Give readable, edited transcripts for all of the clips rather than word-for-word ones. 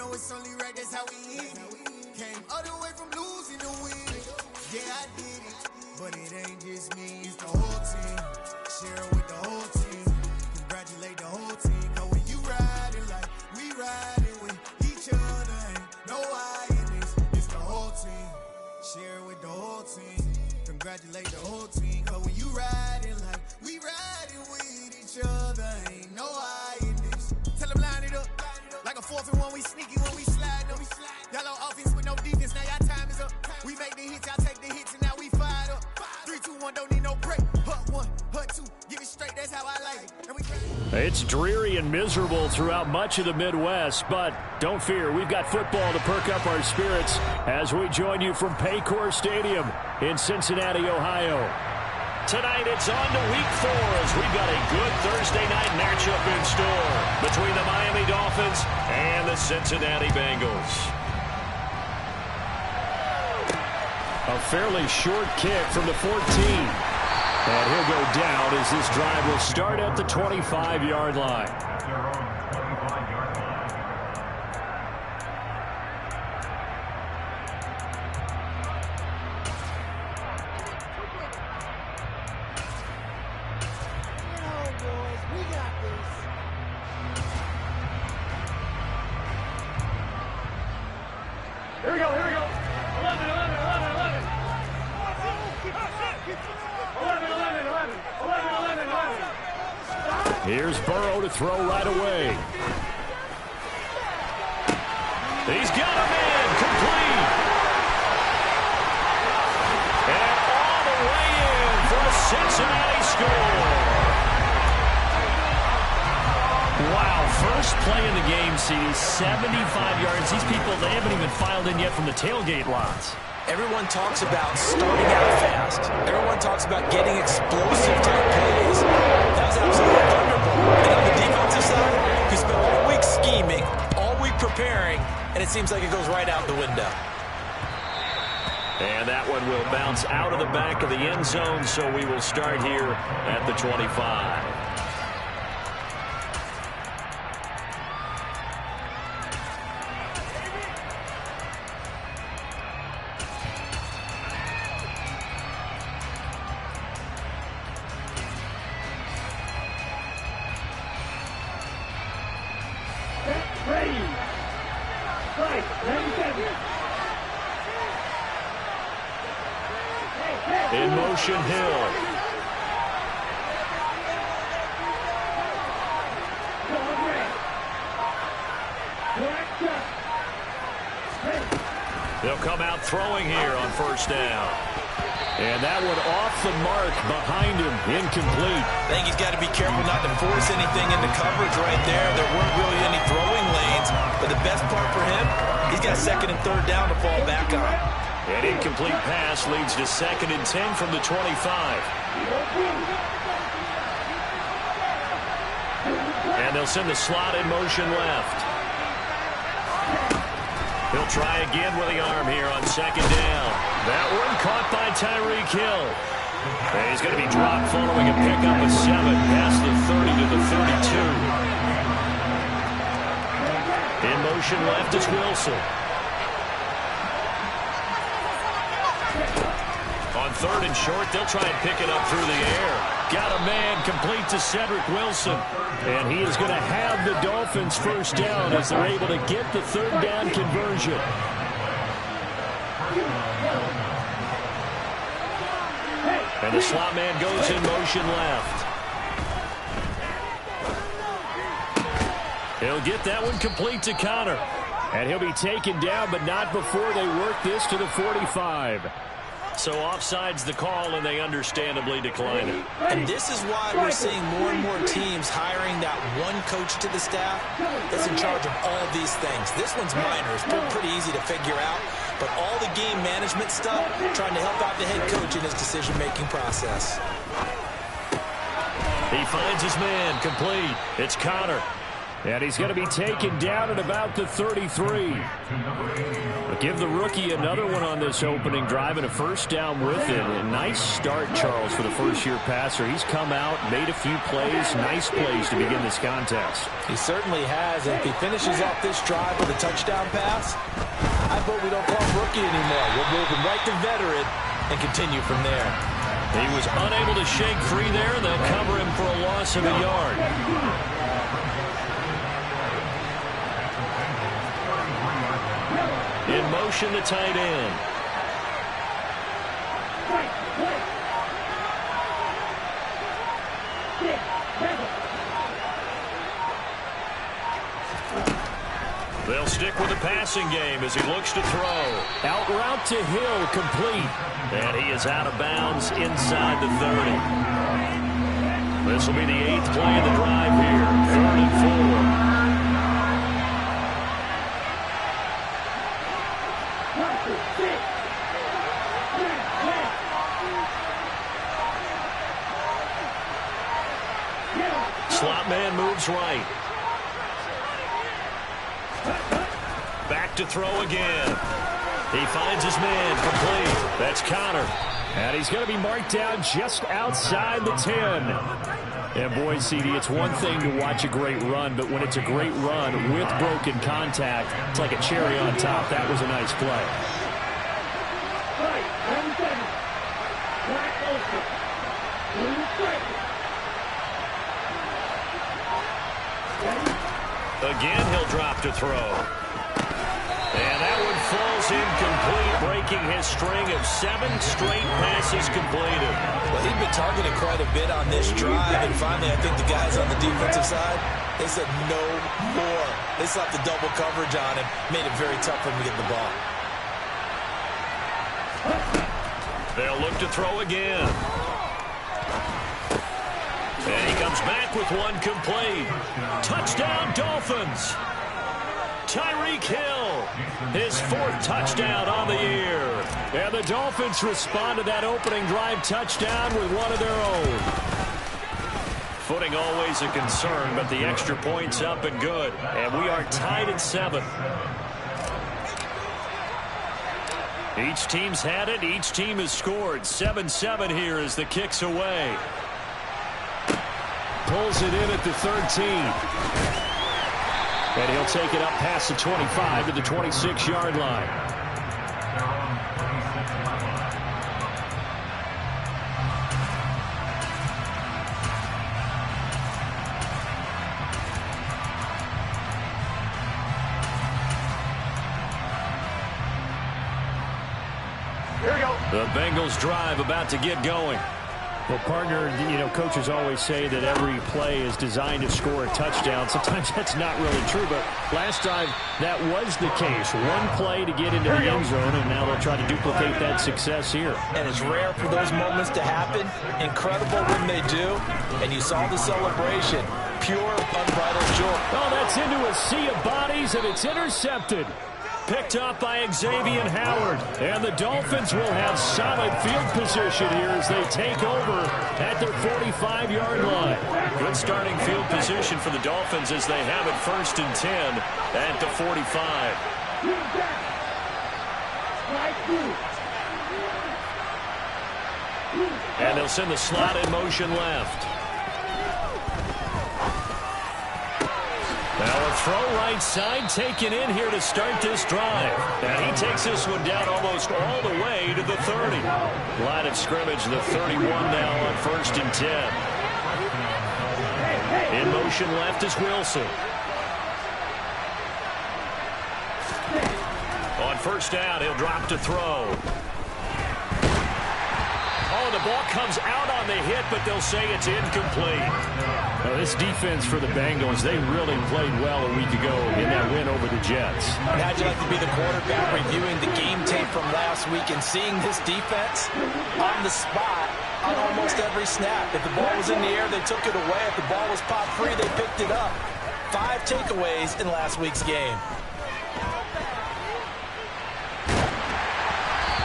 know it's only right, that's how we eat it. Came all the way from losing to winning. Yeah, I did it, but it ain't just me, it's the whole team. Share it with the whole team. Congratulate the whole team. Cause when you riding like we riding with each other, ain't no I in this, it's the whole team. Share it with the whole team. Congratulate the whole team. Cause when you riding like we riding with each other, ain't no I in this. Tell them line it up. Like a 4th and 1, we sneaky when we slide them. Y'all on offense with no defense, now y'all time is up. We make the hits, y'all take the hits, and now we fired up. 3, 2, 1, don't need no break. Hut 1, hut 2, give it straight, that's how I like it. And it's dreary and miserable throughout much of the Midwest, but don't fear, we've got football to perk up our spirits as we join you from Paycor Stadium in Cincinnati, Ohio. Tonight it's on to week 4 as we've got a good Thursday night matchup in store between the Miami Dolphins and the Cincinnati Bengals. A fairly short kick from the 14. And he'll go down as this drive will start at the 25-yard line. Here we go, here we go. 11, 11, 11, 11. 11, 11, 11. 11, 11, 11. Here's Burrow to throw right away. He's got him in, complete. And all the way in for a Cincinnati score. Wow, first play in the game, CD, 75 yards. These people, they haven't even filed in yet from the tailgate lots. Everyone talks about starting out fast. Everyone talks about getting explosive type plays. That was absolutely thunderbolt. And on the defensive side, you spent all week scheming, all week preparing, and it seems like it goes right out the window. And that one will bounce out of the back of the end zone, so we will start here at the 25. In motion, Hill. They'll come out throwing here on first down. And that one off the mark behind him, incomplete. I think he's got to be careful not to force anything into coverage right there. There weren't really any throwing lanes, but the best part for him, he's got 2nd and 3rd down to fall back on. An incomplete pass leads to 2nd and 10 from the 25. And they'll send the slot in motion left. He'll try again with the arm here on 2nd down. That one caught by Tyreek Hill. And he's going to be dropped following a pickup of 7 past the 30 to the 32. In motion left is Wilson. On 3rd and short, they'll try and pick it up through the air. Got a man complete to Cedric Wilson. And he is going to have the Dolphins first down as they're able to get the 3rd down conversion. And the slot man goes in motion left. He'll get that one complete to Connor. And he'll be taken down, but not before they work this to the 45. So offside's the call, and they understandably decline it. And this is why we're seeing more and more teams hiring that one coach to the staff that's in charge of all these things. This one's minor. It's pretty easy to figure out. But all the game management stuff, trying to help out the head coach in his decision-making process. He finds his man complete. It's Connor. And he's going to be taken down at about the 33. But give the rookie another one on this opening drive and a first down with it. A nice start, Charles, for the first-year passer. He's come out, made a few plays, nice plays to begin this contest. He certainly has. And if he finishes off this drive with a touchdown pass, I vote we don't call him rookie anymore. We'll move him right to veteran and continue from there. He was unable to shake free there. They'll cover him for a loss of a yard. In motion, the tight end. They'll stick with the passing game as he looks to throw. Out route to Hill, complete. And he is out of bounds inside the 30. This will be the 8th play of the drive here. 3rd and 4. Slot man moves right. Back to throw again. He finds his man, complete. That's Connor. And he's going to be marked down just outside the 10. And boy, CD, it's one thing to watch a great run, but when it's a great run with broken contact, it's like a cherry on top. That was a nice play. Again, he'll drop to throw. And that one falls incomplete, breaking his string of 7 straight passes completed. Well, he'd been targeted quite a bit on this drive, and finally I think the guys on the defensive side, they said no more. They slapped the double coverage on him, made it very tough for him to get the ball. They'll look to throw again. And he comes back with one complete. Touchdown, Dolphins. Tyreek Hill, his 4th touchdown on the year. And the Dolphins respond to that opening drive touchdown with one of their own. Footing always a concern, but the extra point's up and good. And we are tied at 7. Each team's had it. Each team has scored. 7-7 here as the kick's away. Pulls it in at the 13. And he'll take it up past the 25 to the 26-yard line. Here we go. The Bengals drive about to get going. Well, partner, you know, coaches always say that every play is designed to score a touchdown. Sometimes that's not really true, but last time that was the case. One play to get into the end zone, and now they'll try to duplicate that success here. And it's rare for those moments to happen. Incredible when they do. And you saw the celebration. Pure, unbridled joy. Oh, that's into a sea of bodies, and it's intercepted. Picked up by Xavier Howard. And the Dolphins will have solid field position here as they take over at their 45-yard line. Good starting field position for the Dolphins as they have it 1st and 10 at the 45. And they'll send the slot in motion left. Now a throw right side taken in here to start this drive. And he takes this one down almost all the way to the 30. Line of scrimmage, the 31 now on 1st and 10. In motion left is Wilson. On 1st down, he'll drop to throw. Oh, the ball comes out on the hit, but they'll say it's incomplete. Well, this defense for the Bengals, they really played well a week ago in that win over the Jets. How'd you like to be the quarterback reviewing the game tape from last week and seeing this defense on the spot on almost every snap? If the ball was in the air, they took it away. If the ball was popped free, they picked it up. 5 takeaways in last week's game.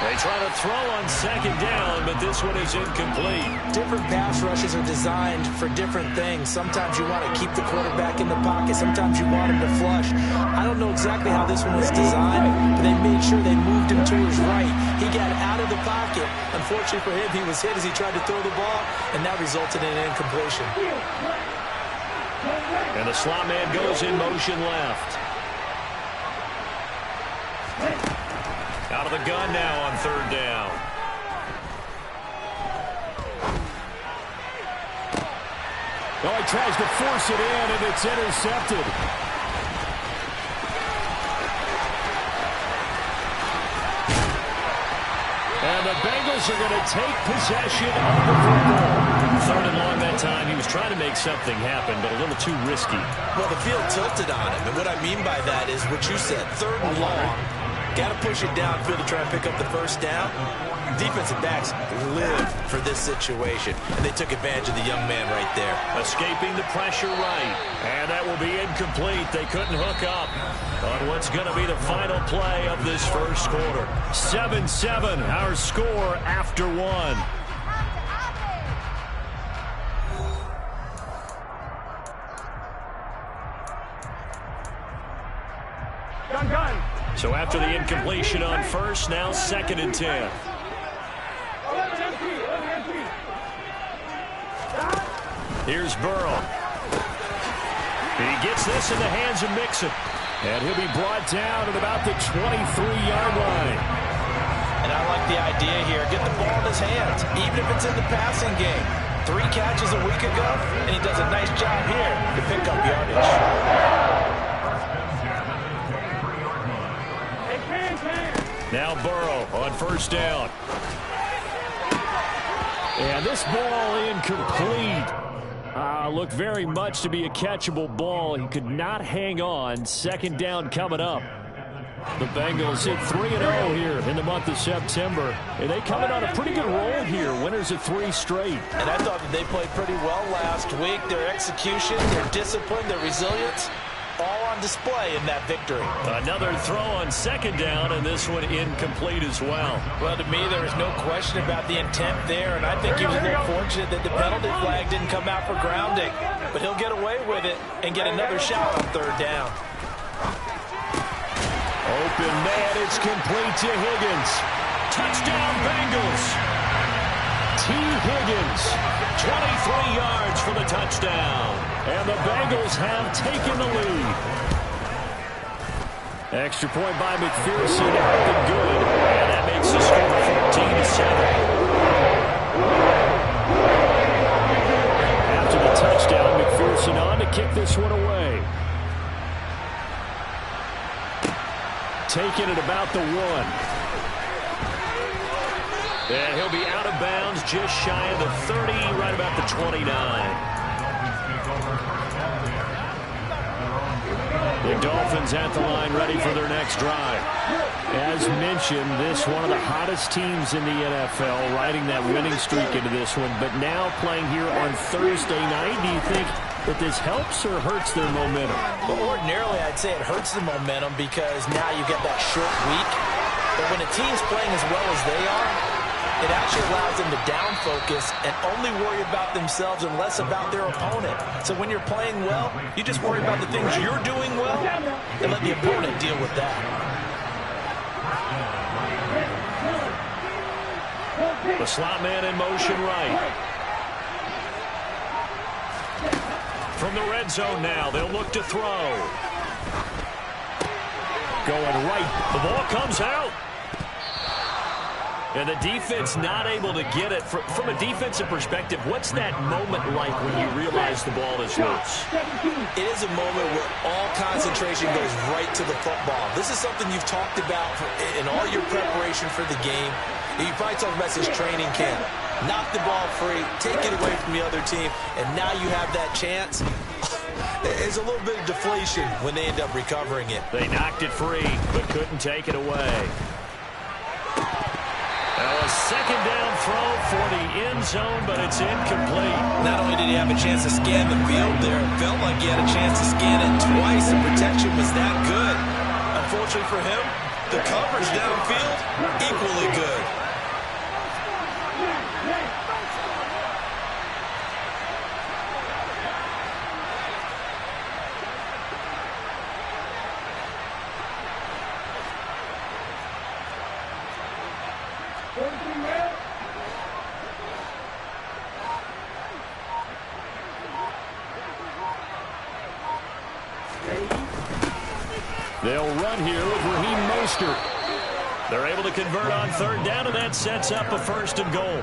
They try to throw on second down, but this one is incomplete. Different pass rushes are designed for different things. Sometimes you want to keep the quarterback in the pocket. Sometimes you want him to flush. I don't know exactly how this one was designed, but they made sure they moved him to his right. He got out of the pocket. Unfortunately for him, he was hit as he tried to throw the ball, and that resulted in an incompletion. And the slot man goes in motion left. Out of the gun now on third down. Oh, he tries to force it in, and it's intercepted. And the Bengals are going to take possession of the football. Third and long that time. He was trying to make something happen, but a little too risky. Well, the field tilted on him, and what I mean by that is what you said, third and long. Got to push it downfield to try and pick up the first down. Defensive backs live for this situation, and they took advantage of the young man right there. Escaping the pressure right, and that will be incomplete. They couldn't hook up on what's going to be the final play of this first quarter. 7-7, our score after one. Gun. So after the incompletion on first, now 2nd and 10. Here's Burrow. He gets this in the hands of Mixon. And he'll be brought down at about the 23-yard line. And I like the idea here. Get the ball in his hands, even if it's in the passing game. 3 catches a week ago, and he does a nice job here to pick up yardage. Now Burrow on first down. And this ball incomplete. Looked very much to be a catchable ball. He could not hang on. 2nd down coming up. The Bengals hit 3-0 here in the month of September. And they coming on a pretty good roll here. Winners of 3 straight. And I thought that they played pretty well last week. Their execution, their discipline, their resilience, all on display in that victory. Another throw on 2nd down, and this one incomplete as well. Well, to me, there is no question about the intent there, and I think he was a little fortunate that the penalty flag didn't come out for grounding. But he'll get away with it and get another shot on 3rd down. Open man, it's complete to Higgins. Touchdown, Bengals. T. Higgins, 23 yards for the touchdown. And the Bengals have taken the lead. Extra point by McPherson, up and good. And that makes the score 14-7. After the touchdown, McPherson on to kick this one away. Taking it about the 1. And he'll be out of bounds just shy of the 30, right about the 29. The Dolphins at the line ready for their next drive. As mentioned, this one of the hottest teams in the NFL, riding that winning streak into this one, but now playing here on Thursday night. Do you think that this helps or hurts their momentum? Well, ordinarily, I'd say it hurts the momentum because now you get that short week. But when a team's playing as well as they are, it actually allows them to down focus and only worry about themselves and less about their opponent. So when you're playing well, you just worry about the things you're doing well and let the opponent deal with that. The slot man in motion right. From the red zone now, they'll look to throw. Going right. The ball comes out. And the defense not able to get it. From a defensive perspective, what's that moment like when you realize the ball is loose? It is a moment where all concentration goes right to the football. This is something you've talked about in all your preparation for the game. You probably talked about this training camp. Knock the ball free, take it away from the other team, and now you have that chance. There's a little bit of deflation when they end up recovering it. They knocked it free, but couldn't take it away. Now a 2nd down throw for the end zone, but it's incomplete. Not only did he have a chance to scan the field there, it felt like he had a chance to scan it twice. The protection was that good. Unfortunately for him, The coverage downfield, equally good. They'll run here with Raheem Mostert. They're able to convert on third down, and that sets up a 1st and goal.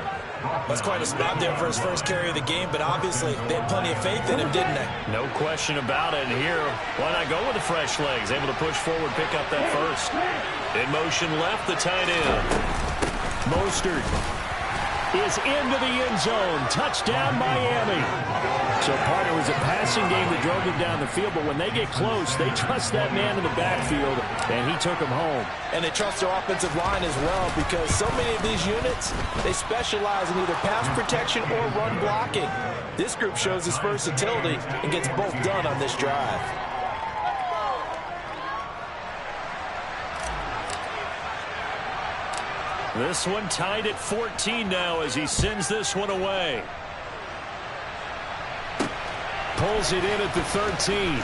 That's quite a spot there for his first carry of the game, but obviously they had plenty of faith in him, didn't they? No question about it. And here, why not go with the fresh legs? Able to push forward, pick up that first. In motion left, the tight end. Mostert is into the end zone. Touchdown, Miami. So, partner, it was a passing game that drove him down the field, but when they get close, they trust that man in the backfield, and he took him home. And they trust their offensive line as well, because so many of these units, they specialize in either pass protection or run blocking. This group shows its versatility and gets both done on this drive. This one tied at 14 now as he sends this one away. Pulls it in at the 13.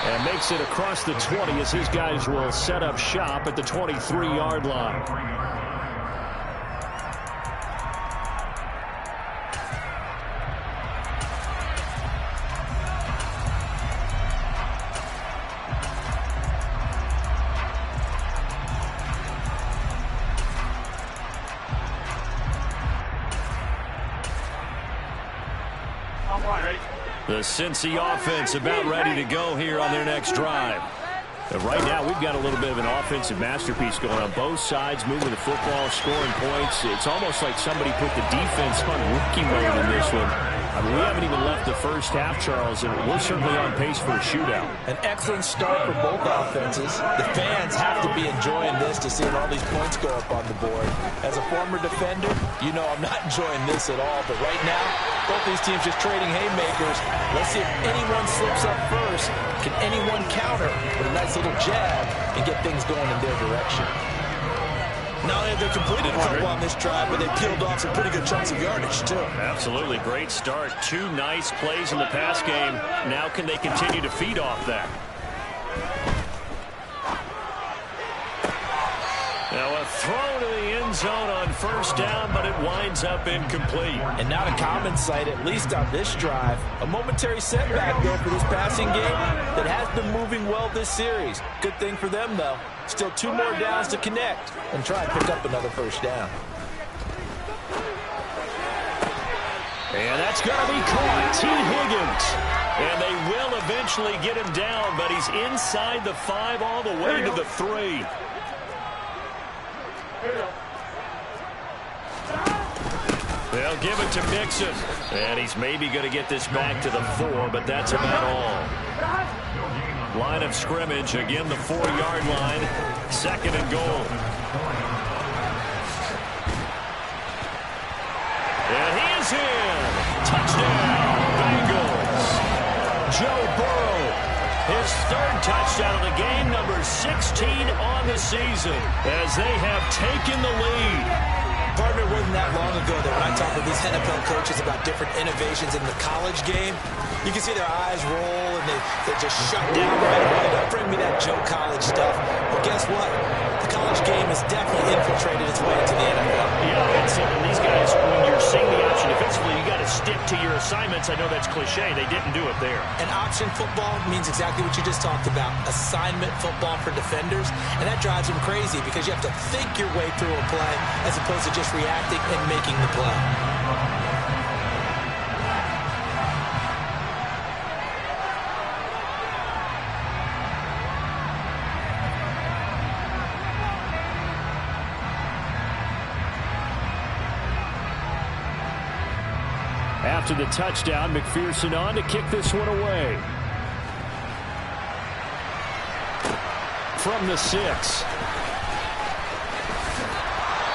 And makes it across the 20 as his guys will set up shop at the 23-yard line. The Cincy offense about ready to go here on their next drive. And right now, we've got a little bit of an offensive masterpiece going on both sides, moving the football, scoring points. It's almost like somebody put the defense on rookie mode in this one. I mean, we haven't even left the first half, Charles, and we're certainly on pace for a shootout. An excellent start for both offenses. The fans have to be enjoying this to see all these points go up on the board. As a former defender, you know I'm not enjoying this at all. But right now, both these teams just trading haymakers. Let's see if anyone slips up first. Can anyone counter with a nice little jab and get things going in their direction? Not only have they completed a couple on this drive, but they peeled off some pretty good chunks of yardage, too. Absolutely. Great start. 2 nice plays in the pass game. Now can they continue to feed off that? Now a throw to the end zone on first down, but it winds up incomplete. And not a common sight, at least on this drive. A momentary setback there for this passing game that has been moving well this series. Good thing for them, though. Still 2 more downs to connect and try and pick up another first down. And that's going to be caught. T. Higgins. And they will eventually get him down, but he's inside the 5 all the way to the 3. They'll give it to Mixon. And he's maybe going to get this back to the 4, but that's about all. Line of scrimmage, again the 4-yard line, 2nd and goal. And he is in. Touchdown, Bengals. Joe Burrow, his 3rd touchdown of the game, number 16 on the season, as they have taken the lead. Partner, wasn't that long ago that when I talk with these NFL coaches about different innovations in the college game, you can see their eyes roll and they just shut down right away. Don't bring me that Joe College stuff. Well, guess what? The college game has definitely infiltrated its way into the NFL. Yeah, and so these guys, when you're seeing the option defensively, you got to stick to your assignments. I know that's cliche. They didn't do it there. And option football means exactly what you just talked about. Assignment football for defenders. And that drives them crazy because you have to think your way through a play as opposed to just reacting and making the play. After the touchdown, McPherson on to kick this one away. From the 6.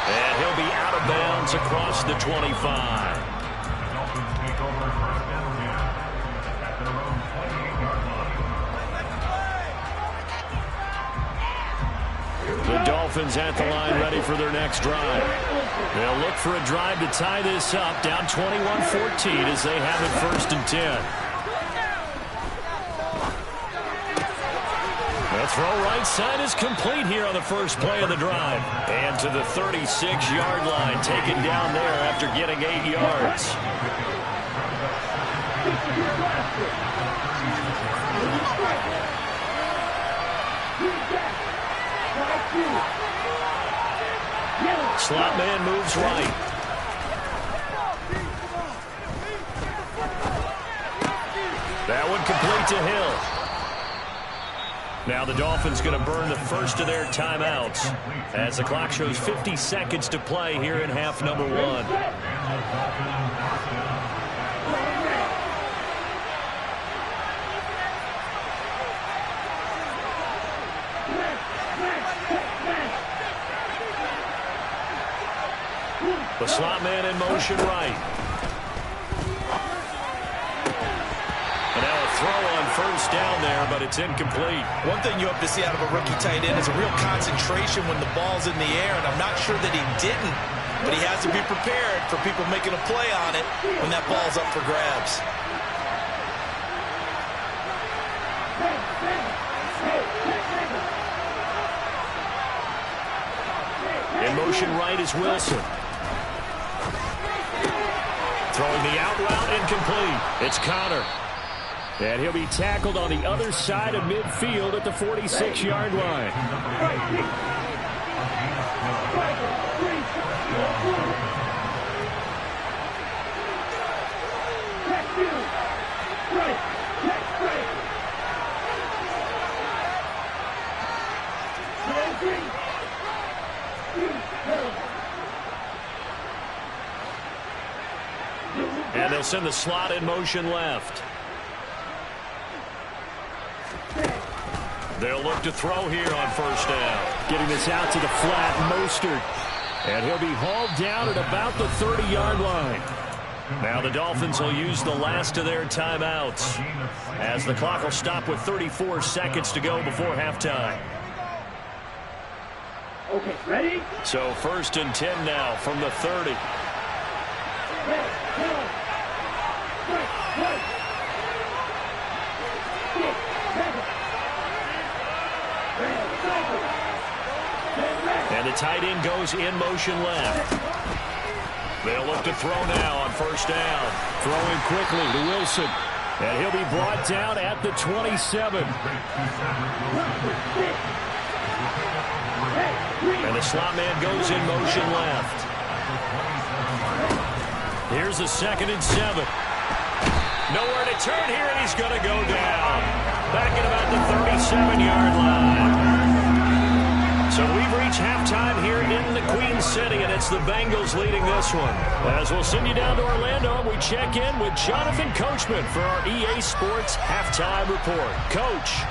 And he'll be out of bounds across the 25. The Dolphins at the line ready for their next drive. They'll look for a drive to tie this up, down 21-14 as they have it 1st and 10. The throw right side is complete here on the first play of the drive. And to the 36-yard line, taken down there after getting 8 yards. Slot man moves right. That one complete to Hill. Now the Dolphins going to burn the first of their timeouts as the clock shows 50 seconds to play here in half number 1. The slot man in motion right. And now a throw on first down there, but it's incomplete. One thing you hope to see out of a rookie tight end is a real concentration when the ball's in the air, and I'm not sure that he didn't, but he has to be prepared for people making a play on it when that ball's up for grabs. In motion right is Wilson. Throwing the out route, incomplete. It's Connor. And he'll be tackled on the other side of midfield at the 46-yard line. And they'll send the slot in motion left. They'll look to throw here on first down. Getting this out to the flat, Mostert. And he'll be hauled down at about the 30-yard line. Now the Dolphins will use the last of their timeouts as the clock will stop with 34 seconds to go before halftime. Okay, ready? So 1st and 10 now from the 30. And the tight end goes in motion left. They'll look to throw now on first down. Throwing quickly to Wilson. And he'll be brought down at the 27. And the slot man goes in motion left. Here's the 2nd and 7. Nowhere to turn here, and he's going to go down. Back at about the 37-yard line. So we've reached halftime here in the Queen City, and it's the Bengals leading this one. As we'll send you down to Orlando, we check in with Jonathan Coachman for our EA Sports Halftime Report. Coach.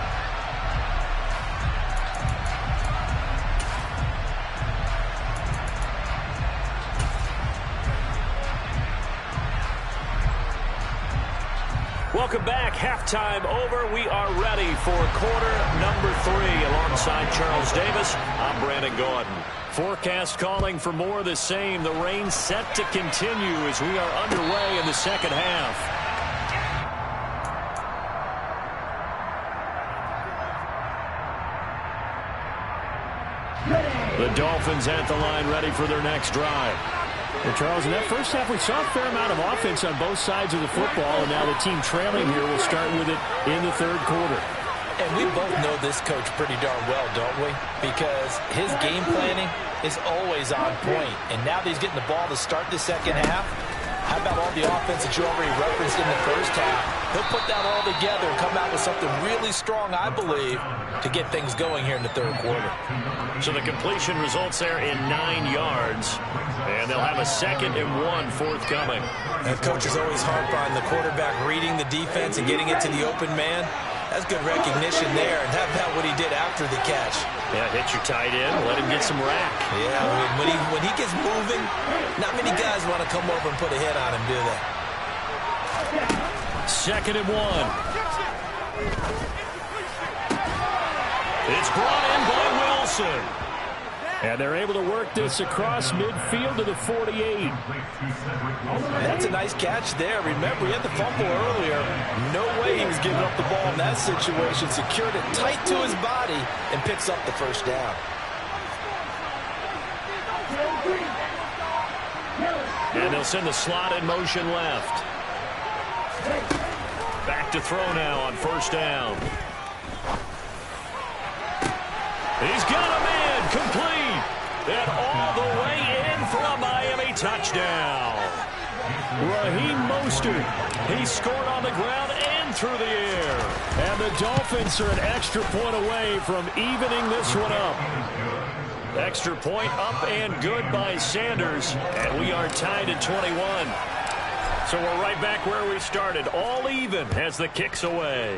Welcome back. Halftime over. We are ready for quarter number 3 alongside Charles Davis. I'm Brandon Gordon. Forecast calling for more of the same. The rain set to continue as we are underway in the second half. The Dolphins at the line ready for their next drive. Well, Charles, in that first half, we saw a fair amount of offense on both sides of the football, and now the team trailing here will start with it in the third quarter. And we both know this coach pretty darn well, don't we? Because his game planning is always on point. And now that he's getting the ball to start the second half, how about all the offense that you already referenced in the first half? He'll put that all together and come out with something really strong, I believe, to get things going here in the third quarter. So the completion results there in 9 yards. And they'll have a 2nd and 1 forthcoming. And coach is always harp on the quarterback reading the defense and getting it to the open man. That's good recognition there. And how about what he did after the catch? Yeah, hit your tight end, let him get some rack. Yeah, when he gets moving, not many guys want to come over and put a hit on him, do they? 2nd and 1. It's brought in by Wilson. And they're able to work this across midfield to the 48. That's a nice catch there. Remember, he had the fumble earlier. No way he was giving up the ball in that situation. Secured it tight to his body and picks up the first down. And they'll send the slot in motion left. Back to throw now on first down. He's got a man complete. And all the way in for a Miami touchdown. Raheem Mostert. He scored on the ground and through the air. And the Dolphins are an extra point away from evening this one up. Extra point up and good by Sanders. And we are tied at 21. So we're right back where we started. All even as the kick's away.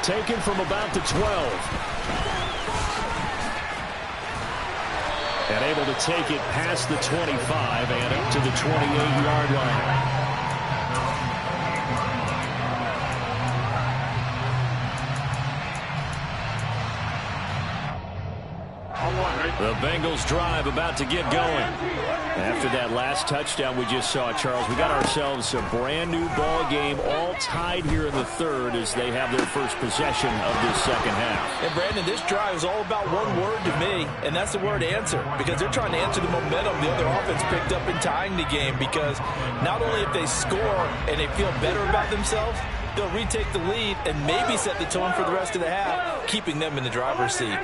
Taken from about the 12. And able to take it past the 25 and up to the 28-yard line. The Bengals drive about to get going. After that last touchdown we just saw, Charles, we got ourselves a brand new ball game, all tied here in the third as they have their first possession of this second half. And Brandon, this drive is all about one word to me, and that's the word answer, because they're trying to answer the momentum the other offense picked up in tying the game, because not only if they score and they feel better about themselves, they'll retake the lead and maybe set the tone for the rest of the half, keeping them in the driver's seat.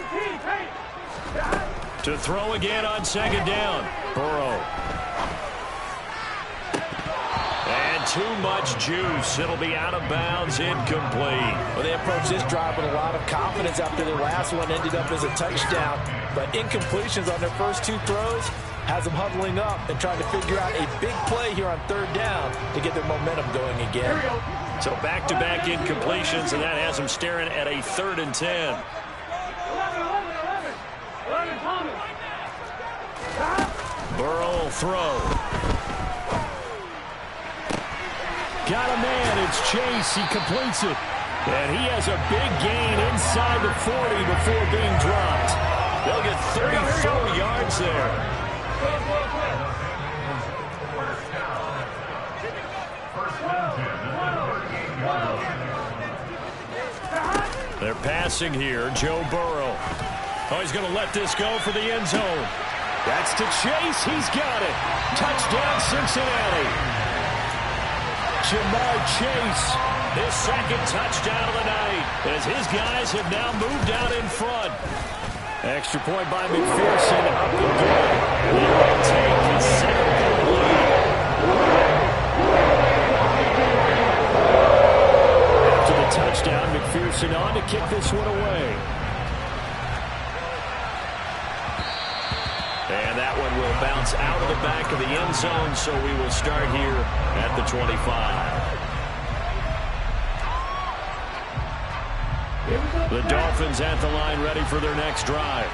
To throw again on second down. Burrow. And too much juice. It'll be out of bounds, incomplete. Well, they approached this drive with a lot of confidence after their last one ended up as a touchdown. But incompletions on their first two throws has them huddling up and trying to figure out a big play here on third down to get their momentum going again. So back-to-back incompletions, and that has them staring at a 3rd and 10. Burrow will throw. Got a man. It's Chase. He completes it. And he has a big gain inside the 40 before being dropped. They'll get 34 yards there. They're passing here. Joe Burrow. Oh, he's going to let this go for the end zone. That's to Chase. He's got it. Touchdown, Cincinnati. Jamar Chase, his second touchdown of the night, as his guys have now moved out in front. Extra point by McPherson. Up and good. They will take the second lead. After the touchdown, McPherson on to kick this one away. And that one will bounce out of the back of the end zone, so we will start here at the 25. The Dolphins at the line ready for their next drive.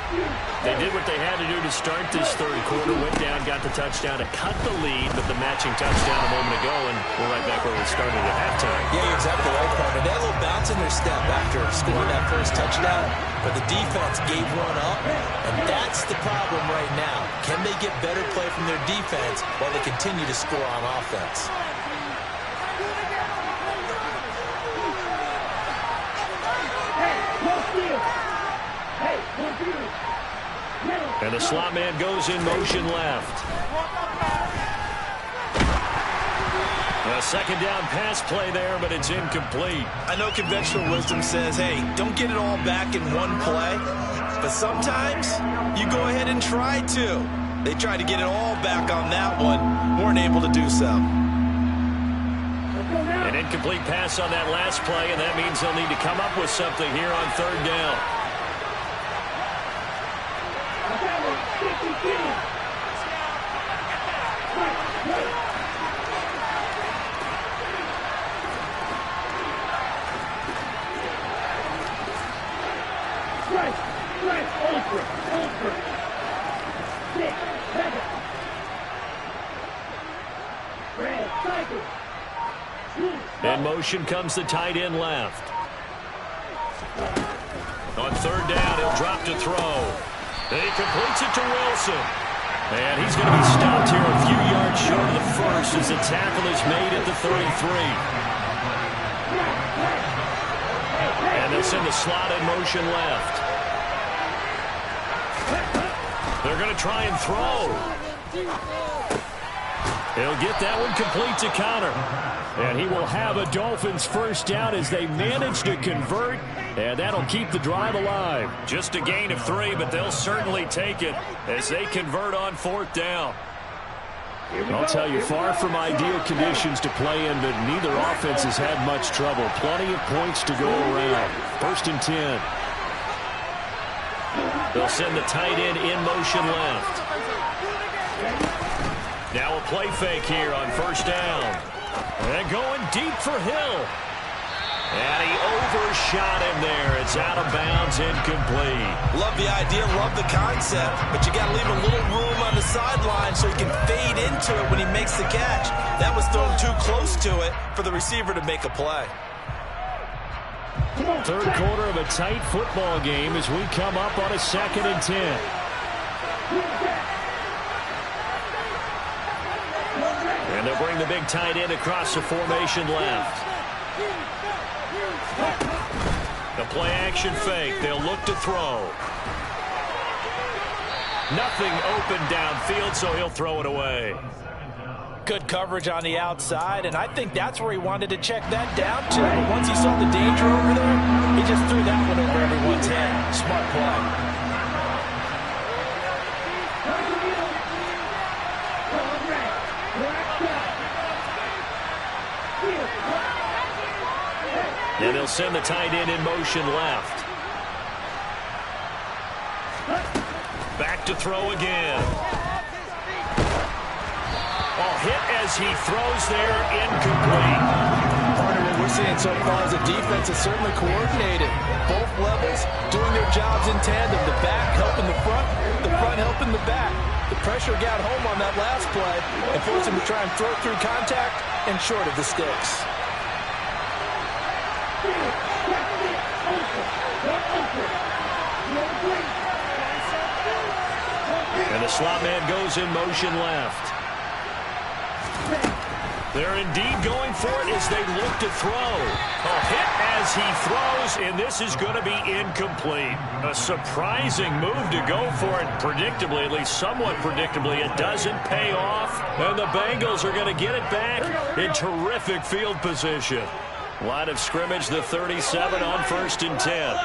They did what they had to do to start this third quarter, went down, got the touchdown to cut the lead, but the matching touchdown a moment ago, and we're right back where we started at halftime. Yeah, you're exactly right, partner. They had a little bounce in their step after scoring that first touchdown, but the defense gave one up, and that's the problem right now. Can they get better play from their defense while they continue to score on offense? And the slot man goes in motion left. A second down pass play there, but it's incomplete. I know conventional wisdom says, hey, don't get it all back in one play. But sometimes you go ahead and try to. They tried to get it all back on that one. Weren't able to do so. An incomplete pass on that last play, and that means they'll need to come up with something here on third down. In motion comes the tight end left. On On third down, he'll drop to throw. He completes it to Wilson. And he's going to be stopped here a few yards short of the first as the tackle is made at the 33. And they'll send the slot in motion left. They're going to try and throw. He'll get that one complete to Conner. And he will have a Dolphins first down as they manage to convert. And that'll keep the drive alive. Just a gain of 3, but they'll certainly take it as they convert on fourth down. I'll tell you, far from ideal conditions to play in, but neither offense has had much trouble. Plenty of points to go around. First and 10. They'll send the tight end in motion left. Now a play fake here on first down. And going deep for Hill. And he overshot him there. It's out of bounds, incomplete. Love the idea, love the concept, but you got to leave a little room on the sideline so he can fade into it when he makes the catch. That was thrown too close to it for the receiver to make a play. Third quarter of a tight football game as we come up on a 2nd and 10. And they'll bring the big tight end across the formation left. The play action fake. They'll look to throw. Nothing open downfield, so he'll throw it away. Good coverage on the outside, and I think that's where he wanted to check that down to. But once he saw the danger over there, he just threw that one over everyone's head. Smart play. And they'll send the tight end in motion left. Back to throw again. Oh, hit as he throws there, incomplete. Part of what we're seeing so far is the defense is certainly coordinated. Both levels doing their jobs in tandem. The back helping the front helping the back. The pressure got home on that last play and forced him to try and throw through contact and short of the sticks. And the slot man goes in motion left. They're indeed going for it as they look to throw. A hit as he throws, and this is going to be incomplete. A surprising move to go for it. Predictably, at least somewhat predictably, it doesn't pay off. And the Bengals are going to get it back in terrific field position. Line of scrimmage, the 37 on 1st and 10.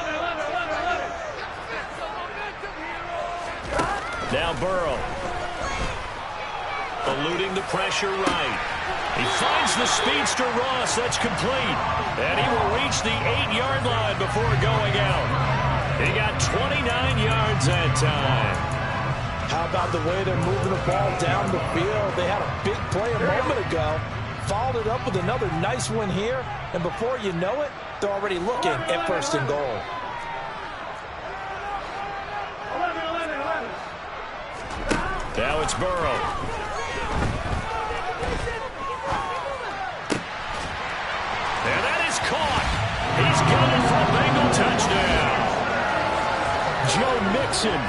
Now Burrow. Eluding the pressure right. He finds the speedster Ross. That's complete. And he will reach the 8-yard line before going out. He got 29 yards that time. How about the way they're moving the ball down the field? They had a big play a moment ago. Followed it up with another nice one here. And before you know it, they're already looking at 1st and goal. Now it's Burrow. And that is caught. He's got it for a Bengal touchdown. Joe Mixon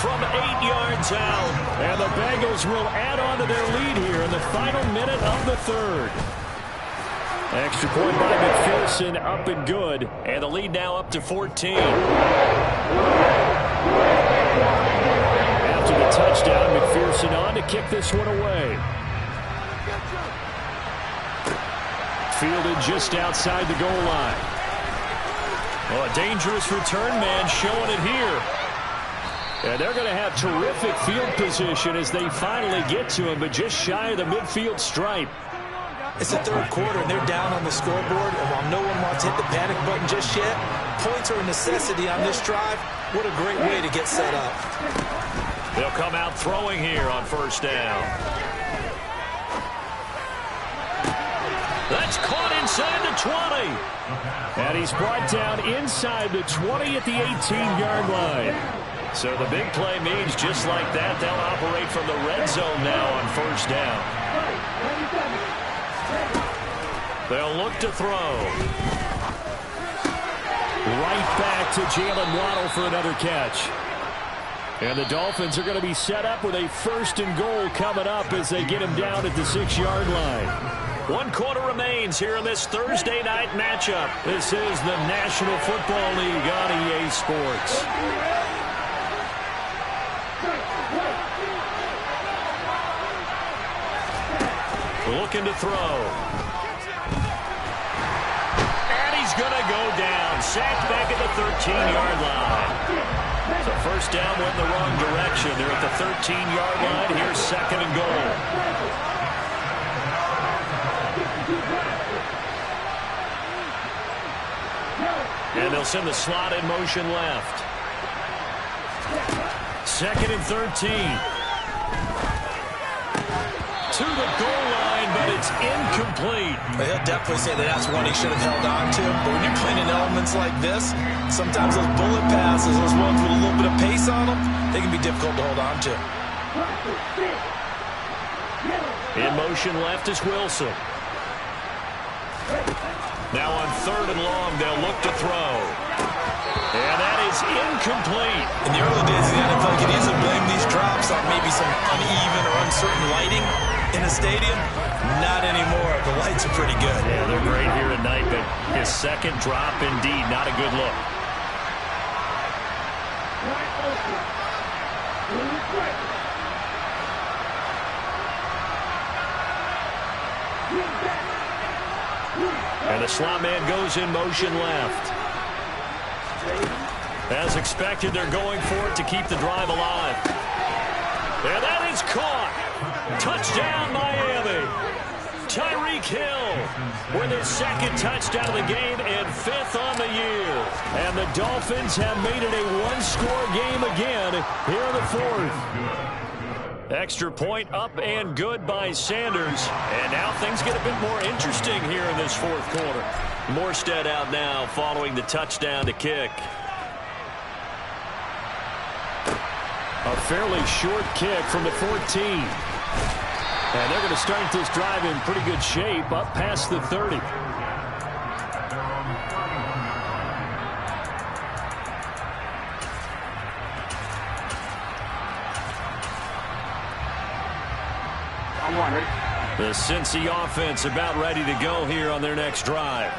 from 8 yards out. And the Bengals will add on to their lead here in the final minute of the 3rd. Extra point by McPherson, up and good. And the lead now up to 14. After the touchdown, McPherson on to kick this one away. Fielded just outside the goal line. Well, a dangerous return man showing it here. And they're going to have terrific field position as they finally get to him, but just shy of the midfield stripe. It's the 3rd quarter, and they're down on the scoreboard. And while no one wants to hit the panic button just yet, points are a necessity on this drive. What a great way to get set up. They'll come out throwing here on 1st down. That's caught inside the 20. And he's brought down inside the 20 at the 18-yard line. So the big play means just like that, they'll operate from the red zone now on 1st down. They'll look to throw. Right back to Jalen Waddle for another catch. And the Dolphins are going to be set up with a 1st and goal coming up as they get him down at the 6-yard line. 1 quarter remains here in this Thursday night matchup. This is the National Football League on EA Sports. Looking to throw. And he's going to go down. Sacked back at the 13-yard line. So first down went in the wrong direction. They're at the 13-yard line. Here's 2nd and goal. And they'll send the slot in motion left. 2nd and 13. To the goal line, but it's incomplete. He'll definitely say that that's one he should have held on to. But when you're playing in elements like this, sometimes those bullet passes, those ones with a little bit of pace on them, they can be difficult to hold on to. In motion left is Wilson. Now on 3rd and long, they'll look to throw. And that is incomplete. In the early days of the NFL, you could easily blame these drops on maybe some uneven or uncertain lighting in a stadium. Not anymore. The lights are pretty good. Yeah, they're great here at night, but his 2nd drop, indeed, not a good look. And the slot man goes in motion left. As expected, they're going for it to keep the drive alive. And that is caught. Touchdown, Miami. Tyreek Hill with his 2nd touchdown of the game and 5th on the year. And the Dolphins have made it a 1-score game again here in the 4th. Extra point up and good by Sanders. And now things get a bit more interesting here in this 4th quarter. Morstead out now following the touchdown to kick. A fairly short kick from the 14. And they're going to start this drive in pretty good shape up past the 30. The Cincy offense about ready to go here on their next drive.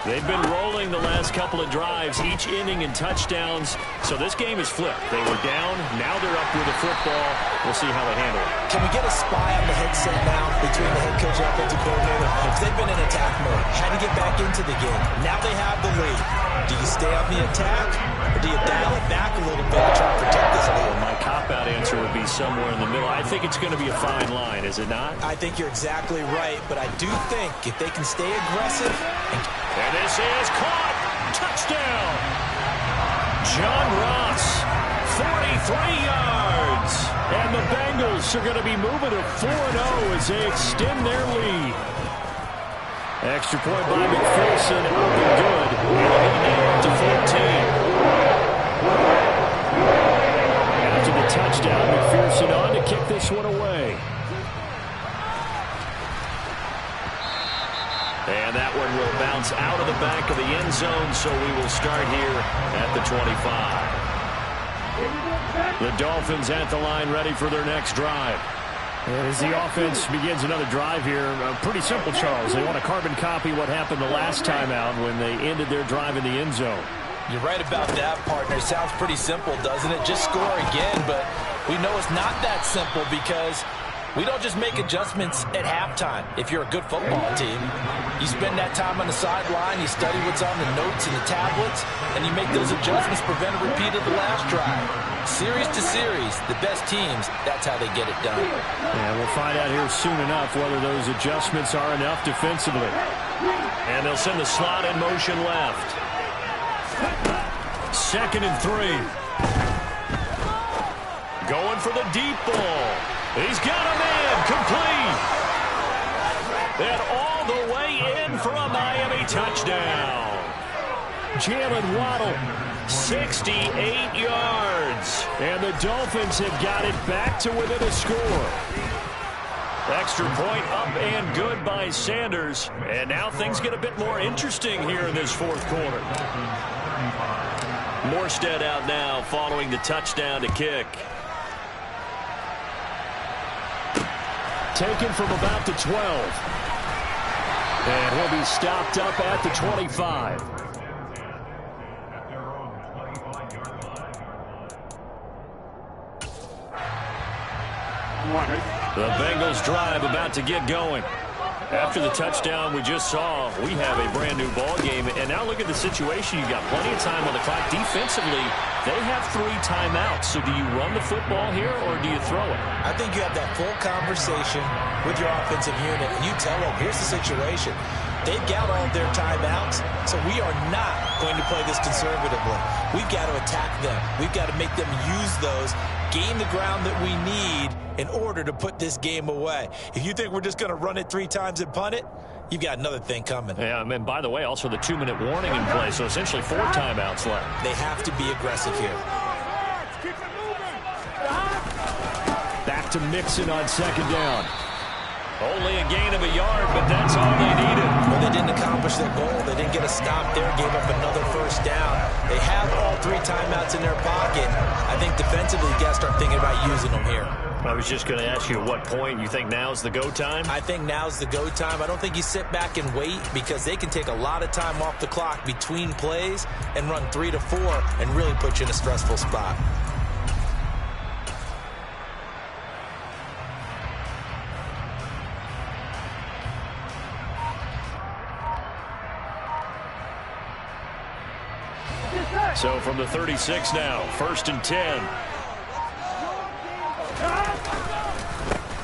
They've been rolling the last couple of drives, each inning in touchdowns. So this game is flipped. They were down. Now they're up with the football. We'll see how they handle it. Can we get a spy on the headset now between the head coach and offensive coordinator? Because they've been in attack mode. Had to get back into the game. Now they have the lead. Do you stay on the attack, or do you dial it back a little bit to try to protect this lead? My cop-out answer would be somewhere in the middle. I think it's going to be a fine line, is it not? I think you're exactly right, but I do think if they can stay aggressive and this is caught. Touchdown. John Ross, 43 yards. And the Bengals are going to be moving to 4-0 as they extend their lead. Extra point by McPherson, up and good. Now to 14. After the touchdown, McPherson on to kick this one away. And that one will bounce out of the back of the end zone, so we will start here at the 25. The Dolphins at the line ready for their next drive. And as the offense begins another drive here, pretty simple, Charles. They want to carbon copy what happened the last time out when they ended their drive in the end zone. You're right about that, partner. Sounds pretty simple, doesn't it? Just score again, but we know it's not that simple because we don't just make adjustments at halftime. If you're a good football team, you spend that time on the sideline, you study what's on the notes and the tablets, and you make those adjustments, prevent a repeat of the last drive. Series to series, the best teams, that's how they get it done. And we'll find out here soon enough whether those adjustments are enough defensively. And they'll send the slot in motion left. 2nd and 3. Going for the deep ball. He's got a man complete. And all the way in for a Miami touchdown. Jalen Waddle, 68 yards. And the Dolphins have got it back to within a score. Extra point up and good by Sanders. And now things get a bit more interesting here in this 4th quarter. Morstead out now following the touchdown to kick. Taken from about the 12. And he'll be stopped up at the 25. The Bengals drive about to get going. After the touchdown we just saw, we have a brand new ball game. And now look at the situation. You've got plenty of time on the clock. Defensively, they have 3 timeouts. So do you run the football here or do you throw it? I think you have that full conversation with your offensive unit, and you tell them, here's the situation. They've got all of their timeouts, so we are not going to play this conservatively. We've got to attack them. We've got to make them use those, gain the ground that we need in order to put this game away. If you think we're just going to run it 3 times and punt it, you've got another thing coming. Yeah, and by the way, also the 2-minute warning in play, so essentially 4 timeouts left. They have to be aggressive here. Back to Mixon on 2nd down. Only a gain of a yard, but that's all they needed. Well, they didn't accomplish their goal. They didn't get a stop there, gave up another 1st down. They have all 3 timeouts in their pocket. I think defensively, you got to start thinking about using them here. I was just going to ask you at what point you think now's the go time? I think now's the go time. I don't think you sit back and wait because they can take a lot of time off the clock between plays and run 3 to 4 and really put you in a stressful spot. So from the 36 now, 1st and 10.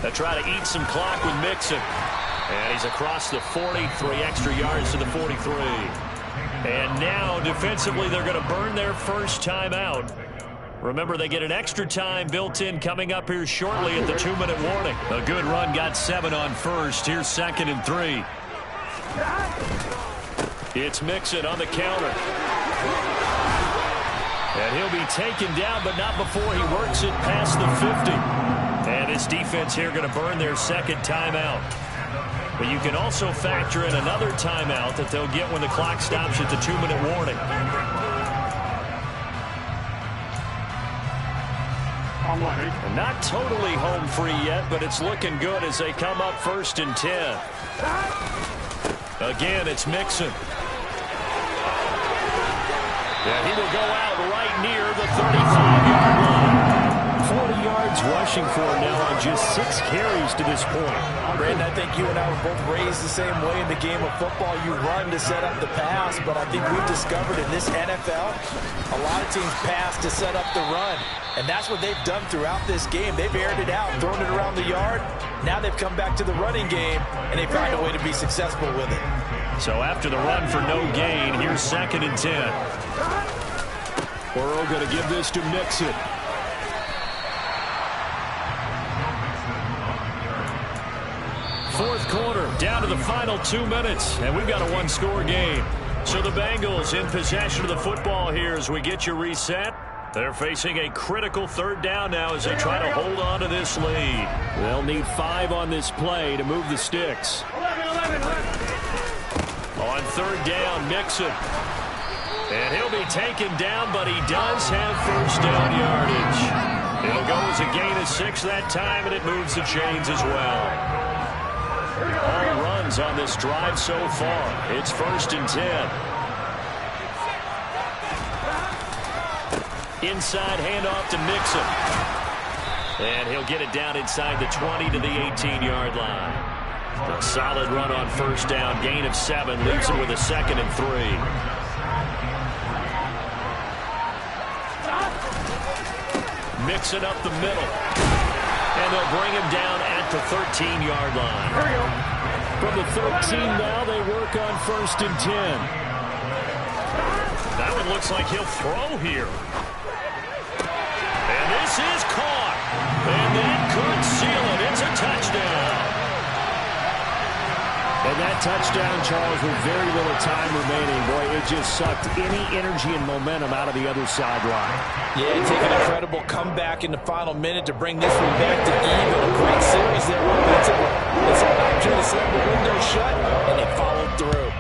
They try to eat some clock with Mixon. And he's across the 40, 3 extra yards to the 43. And now defensively they're going to burn their 1st timeout. Remember, they get an extra time built in coming up here shortly at the 2-minute warning. A good run got 7 on 1st. Here's 2nd and 3. It's Mixon on the counter. And he'll be taken down, but not before he works it past the 50. And this defense here going to burn their 2nd timeout. But you can also factor in another timeout that they'll get when the clock stops at the 2-minute warning. And not totally home free yet, but it's looking good as they come up 1st and 10. Again, it's Mixon. And he will go out right near the 35-yard line. 40 yards rushing for him now on just 6 carries to this point. Brandon, I think you and I were both raised the same way in the game of football. You run to set up the pass, but I think we've discovered in this NFL, a lot of teams pass to set up the run. And that's what they've done throughout this game. They've aired it out, thrown it around the yard. Now they've come back to the running game, and they find a way to be successful with it. So after the run for no gain, here's 2nd and 10. Burrow going to give this to Mixon. Fourth quarter, down to the final 2 minutes, and we've got a 1-score game. So the Bengals in possession of the football here as we get you reset. They're facing a critical 3rd down now as they try to hold on to this lead. They'll need 5 on this play to move the sticks. On 3rd down, Mixon. And he'll be taken down, but he does have 1st down yardage. It'll go as a gain of 6 that time, and it moves the chains as well. All runs on this drive so far. It's 1st and 10. Inside handoff to Mixon. And he'll get it down inside the 20 to the 18-yard line. A solid run on 1st down. Gain of 7 leaves him with a 2nd and 3. Mixing up the middle. And they'll bring him down at the 13-yard line. There we go. From the 13 now, they work on 1st and 10. That one looks like he'll throw here. And this is caught. And that could seal it. It's a touchdown. And that touchdown, Charles, with very little time remaining, boy, it just sucked any energy and momentum out of the other sideline. Yeah, take an incredible comeback in the final minute to bring this one back to even. A great series there offensively. It's an opportunity to slam the window shut, and they followed through.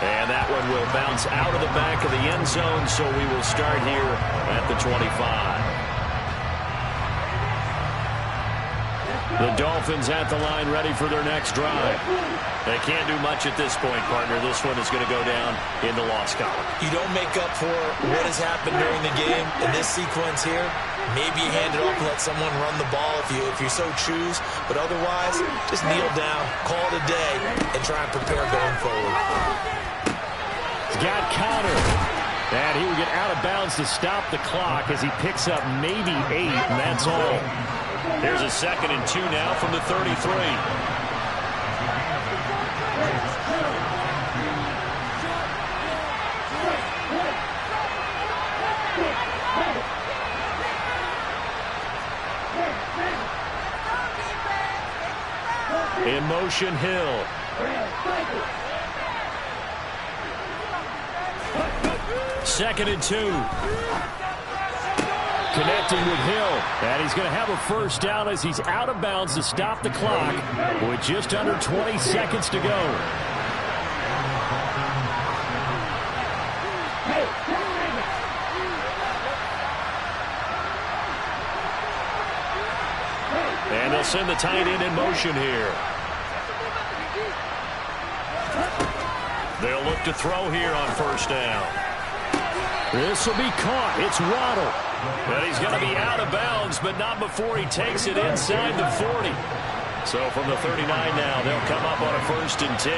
And that one will bounce out of the back of the end zone, so we will start here at the 25. The Dolphins at the line, ready for their next drive. They can't do much at this point, partner. This one is going to go down in the loss column. You don't make up for what has happened during the game in this sequence here. Maybe you hand it off and let someone run the ball if you so choose. But otherwise, just kneel down, call it a day, and try and prepare going forward. He's got Conner. And he will get out of bounds to stop the clock as he picks up maybe 8, and that's all. There's a 2nd and 2 now from the 33. In motion, Hill. Second and 2. Connecting with Hill. And he's going to have a first down as he's out of bounds to stop the clock with just under 20 seconds to go. And they'll send the tight end in motion here. They'll look to throw here on first down. This will be caught. It's Waddle. But he's going to be out of bounds, but not before he takes it inside the 40. So from the 39 now, they'll come up on a 1st and 10.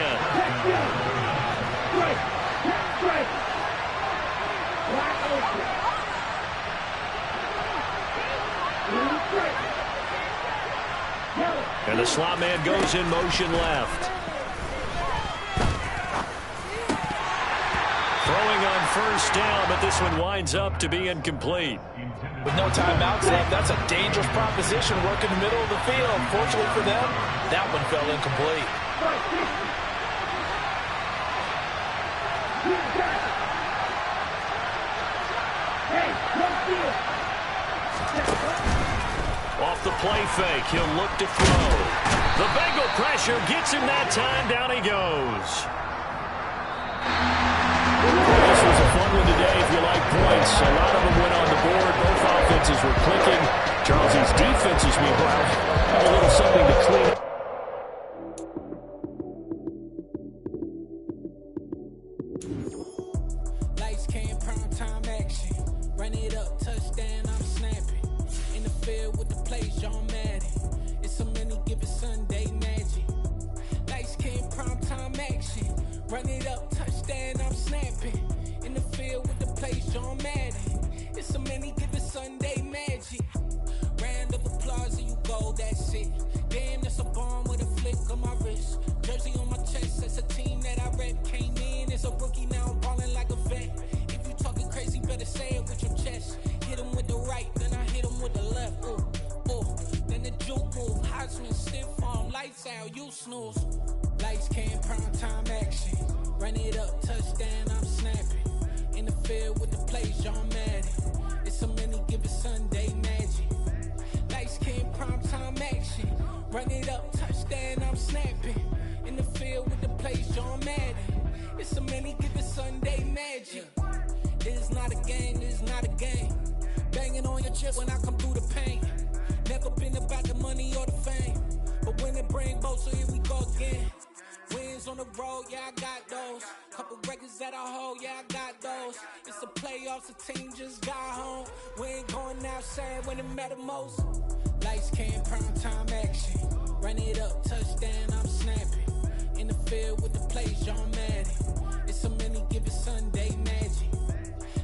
And the slot man goes in motion left. Throwing on first down, but this one winds up to be incomplete. With no timeouts left, that's a dangerous proposition working the middle of the field. Fortunately for them, that one fell incomplete. Off the play fake, he'll look to throw. The Bengal pressure gets him that time. Down he goes. This was a fun one today if you like points. A lot of them went on the board. Both offenses were clicking. Charles's defenses, meanwhile, had a little something to clean up. Lights came, prime time action. Run it up, touchdown, I'm snapping. In the field with the play, John Madden. It's a many given Sunday magic. Lights came, prime time action. Run it up, touchdown, I'm snapping. In the field with the play, John Madden. It's a many given Sunday magic. Round of applause and you go, that's it. Damn, that's a bomb with a flick on my wrist. Jersey on my chest, that's a team that I rep. Came in as a rookie, now I'm balling like a vet. If you talking crazy, better say it with your chest. Hit him with the right, then I hit him with the left. Ooh, ooh. Then the juke move, Heisman, stiff arm, lights out, you snooze. Lights came, prime time action. Run it up, touchdown, I'm snapping. In the field with the play, John Madden. It's a many given Sunday magic. Lights came, prime time action. Run it up, touchdown, I'm snapping. In the field with the play, John Madden. It's a many given Sunday magic. It is not a game, it is not a game. Banging on your chest when I come through the pain. Never been about the money or the fame. But when it bring both, so here we go again. Wins on the road, yeah, I got those. Couple records that I hold, yeah, I got those. It's the playoffs, the team just got home. We ain't going outside when it matter most. Lights came, prime time action. Run it up, touchdown, I'm snapping. In the field with the play, John Madden. It's a many given Sunday magic.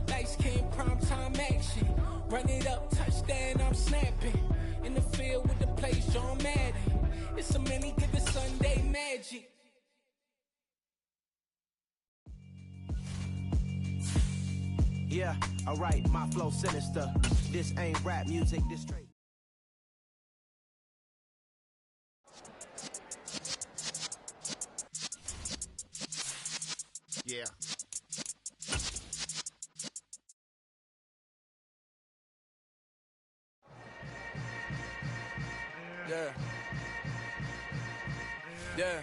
Lights came, prime time action. Run it up, touchdown, I'm snapping. In the field with the play, John Madden. It's a many given Sunday magic. Yeah, alright, my flow sinister. This ain't rap music, this straight. Yeah. Yeah. Yeah.